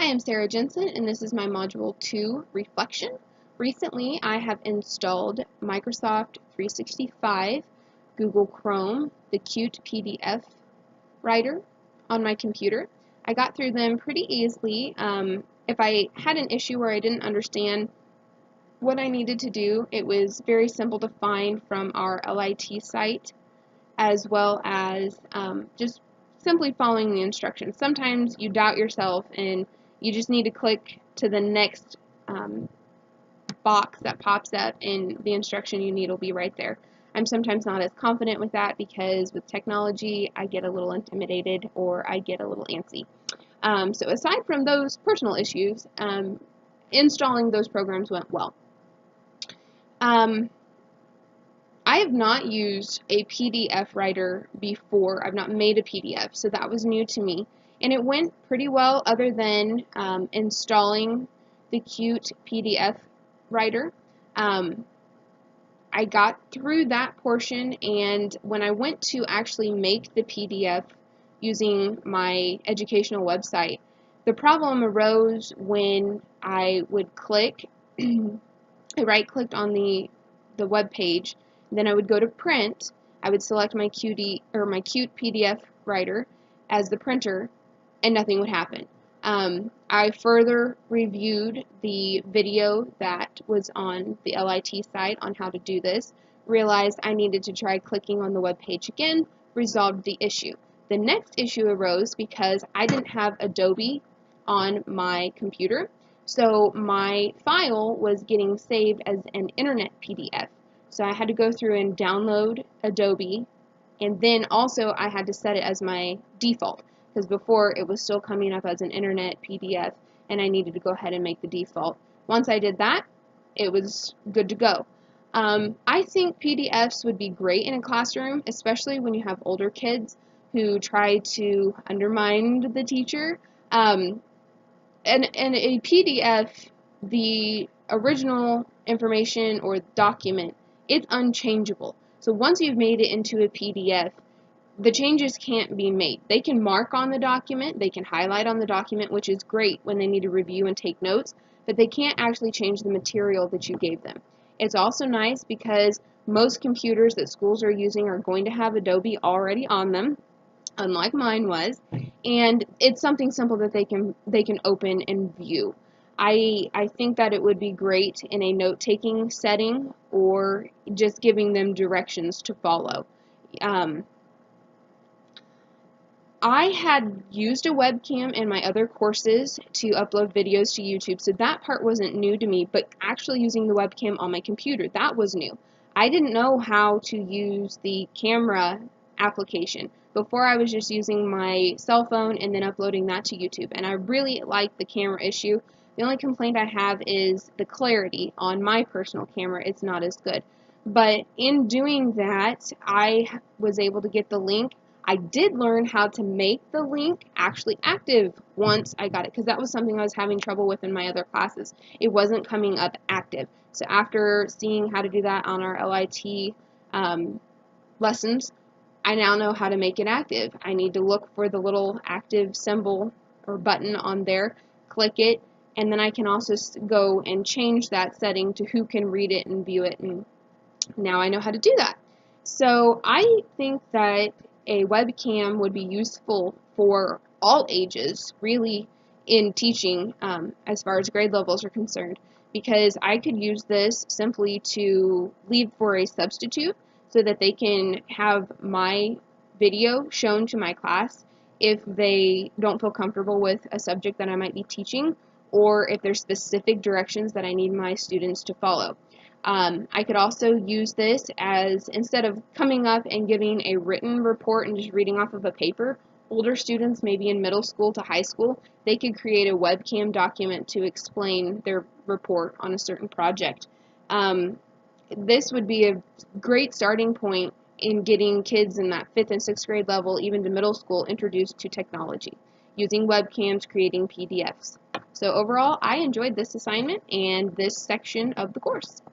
Hi, I'm Sarah Jensen, and this is my Module 2 Reflection. Recently, I have installed Microsoft 365, Google Chrome, the Qt PDF Writer on my computer. I got through them pretty easily. If I had an issue where I didn't understand what I needed to do, it was very simple to find from our LIT site, as well as just simply following the instructions. Sometimes you doubt yourself and you just need to click to the next box that pops up and the instruction you need will be right there. I'm sometimes not as confident with that because with technology I get a little intimidated or I get a little antsy. So aside from those personal issues, installing those programs went well. I have not used a PDF writer before. I've not made a PDF, so that was new to me. And it went pretty well other than installing the Qt PDF writer. I got through that portion, and when I went to actually make the PDF using my educational website, the problem arose when I would click, I right-clicked on the web page. Then I would go to print. I would select my Qt PDF writer as the printer, and nothing would happen. I further reviewed the video that was on the LIT site on how to do this, realized I needed to try clicking on the web page again, resolved the issue. The next issue arose because I didn't have Adobe on my computer, so my file was getting saved as an internet PDF. So I had to go through and download Adobe, and then also I had to set it as my default, because before it was still coming up as an internet PDF, and I needed to go ahead and make the default. Once I did that, it was good to go. I think PDFs would be great in a classroom, especially when you have older kids who try to undermine the teacher. And a PDF, the original information or document, it's unchangeable. So once you've made it into a PDF, the changes can't be made. They can mark on the document, they can highlight on the document, which is great when they need to review and take notes, but they can't actually change the material that you gave them. It's also nice because most computers that schools are using are going to have Adobe already on them, unlike mine was, and it's something simple that they can open and view. I think that it would be great in a note-taking setting or just giving them directions to follow. I had used a webcam in my other courses to upload videos to YouTube, so that part wasn't new to me, but actually using the webcam on my computer, that was new. I didn't know how to use the camera application. Before I was just using my cell phone and then uploading that to YouTube, and I really like the camera issue. The only complaint I have is the clarity on my personal camera. It's not as good. But in doing that, I was able to get the link. I did learn how to make the link actually active once I got it, because that was something I was having trouble with in my other classes. It wasn't coming up active. So after seeing how to do that on our LIT lessons, I now know how to make it active. I need to look for the little active symbol or button on there, click it, and then I can also go and change that setting to who can read it and view it, and now I know how to do that. So I think that a webcam would be useful for all ages, really, in teaching as far as grade levels are concerned, because I could use this simply to leave for a substitute so that they can have my video shown to my class if they don't feel comfortable with a subject that I might be teaching, or if there's specific directions that I need my students to follow. I could also use this as, instead of coming up and giving a written report and just reading off of a paper, older students, maybe in middle school to high school, they could create a webcam document to explain their report on a certain project. This would be a great starting point in getting kids in that 5th and 6th grade level, even to middle school, introduced to technology, using webcams, creating PDFs. So overall, I enjoyed this assignment and this section of the course.